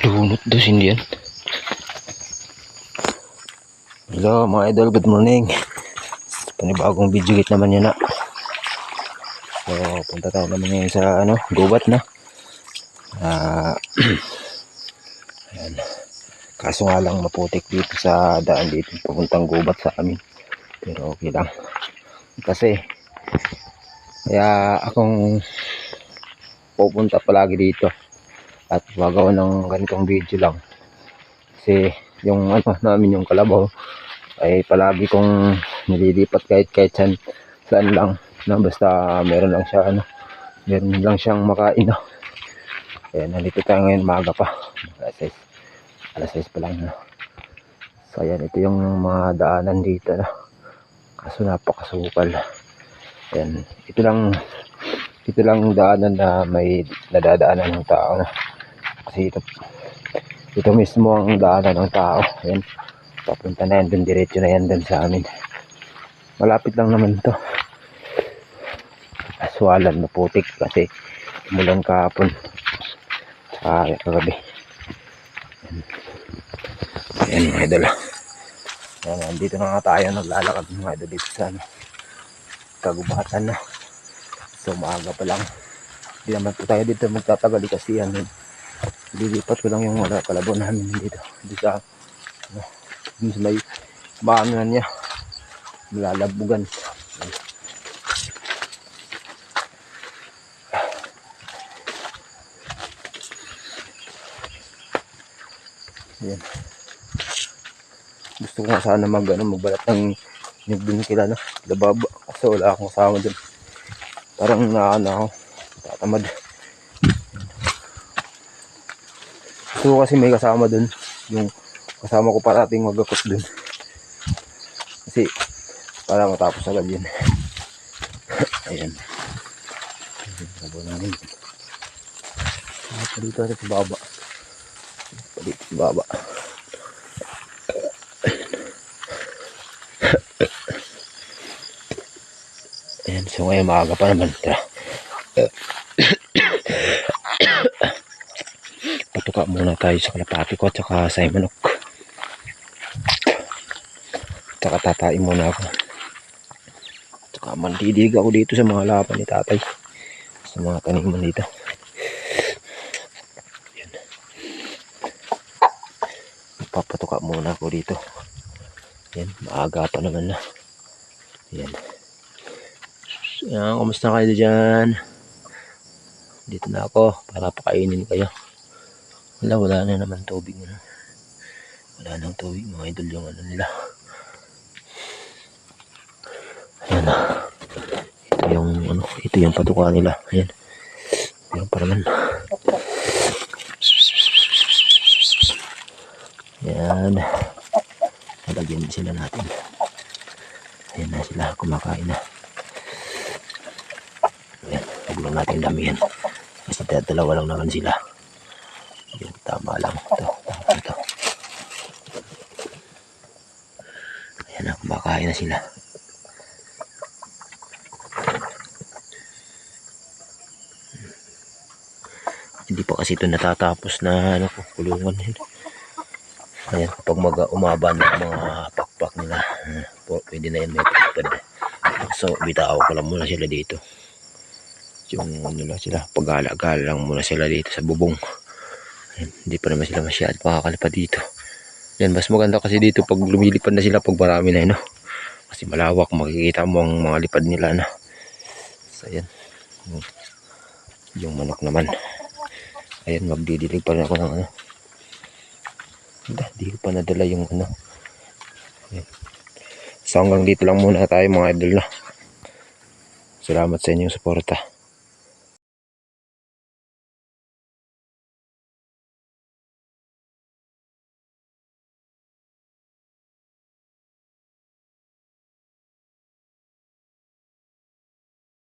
Lunot daw hindi yan. Hello mga idol, good morning. Panibagong video git naman yan na. So punta tayo naman ngayon sa gubat na. Ayan. Kaso nga lang maputik dito sa daan dito papuntang gubat sa amin. Pero okay lang. Kasi kaya akong pupunta palagi dito at gagawa ng ganitong video lang. Kasi yung namin yung kalabaw ay palagi kong nililipat kahit saan lang na basta meron lang siya meron lang siyang makain kaya nandito tayo ngayon maaga pa, alas 6 pa lang so ayan, ito yung mga daanan dito kaso napakasukal. Ayan, ito lang daanan na may nadadaanan ng tao kasi ito mismo ang daanan ng tao. Ayan, papunta na yan dun, diretso na yan dun sa amin. Malapit lang naman to. Aswalan, maputik kasi umulan kahapon kagabi. Ayan mga idol. Ayan, nandito na nga tayo naglalakad mga idol dito sa kagubatan na. So maaga pa lang. Hindi naman po tayo dito magtatagal kasi lilipat ko lang yung wala kalabaw namin dito. Dito sa may maanuhan niya, malalabugan. Yan. Gusto ko nga sana magbalat ng nyug dun kila lababa kasi wala akong kasama dun. Parang ako tatamad. Gusto ko kasi may kasama dun, yung kasama ko parating magakot dun kasi para matapos agad yun. Ayan, sabaw namin dito sa baba, dito sa baba. Ayan, so ngayon maaga pa naman. Patuka muna tayo sa kalapati ko at saka sa manok. Tsaka tatain muna ako. Tsaka mandidig ako dito sa mga lapan ni tatay. Sa mga taniman dito. Ayan. Papatuka muna ako dito. Ayan, maaga pa naman na. Ayan. Ayan, kumusta kayo dyan? Dito na ako para pakainin kayo. Wala na naman tubig. Wala nang tubig mga idol yung nila. Ayan ito yung patuka nila. Ayan. Ayan pa naman. Ayan. Nalagyan sila natin. Ayan na sila, kumakain na. Ayan, huwag lang natin damihan. Kasi dalawa lang naman sila. Ayan, tama lang. Ito. Ayan na, kumakain na sila. Hindi pa kasi ito natatapos na kulungan. Ayan, kapag umaba ng mga pakpak nila, pwede na yan may pagpad. So bitaw ko lang muna sila dito. Yung sila, pag-gala-gala lang muna sila dito sa bubong. Ayan, hindi pa naman sila masyadong makakalipad dito. Yan, mas maganda kasi dito pag lumilipad na sila pag marami na kasi malawak, makikita mo ang mga lipad nila So ayan, yung manok naman. Ayan, magdidilig pa rin ako ng Hindi ko pa nadala yung Ayan. So hanggang dito lang muna tayo mga idol Salamat sa inyong suporta.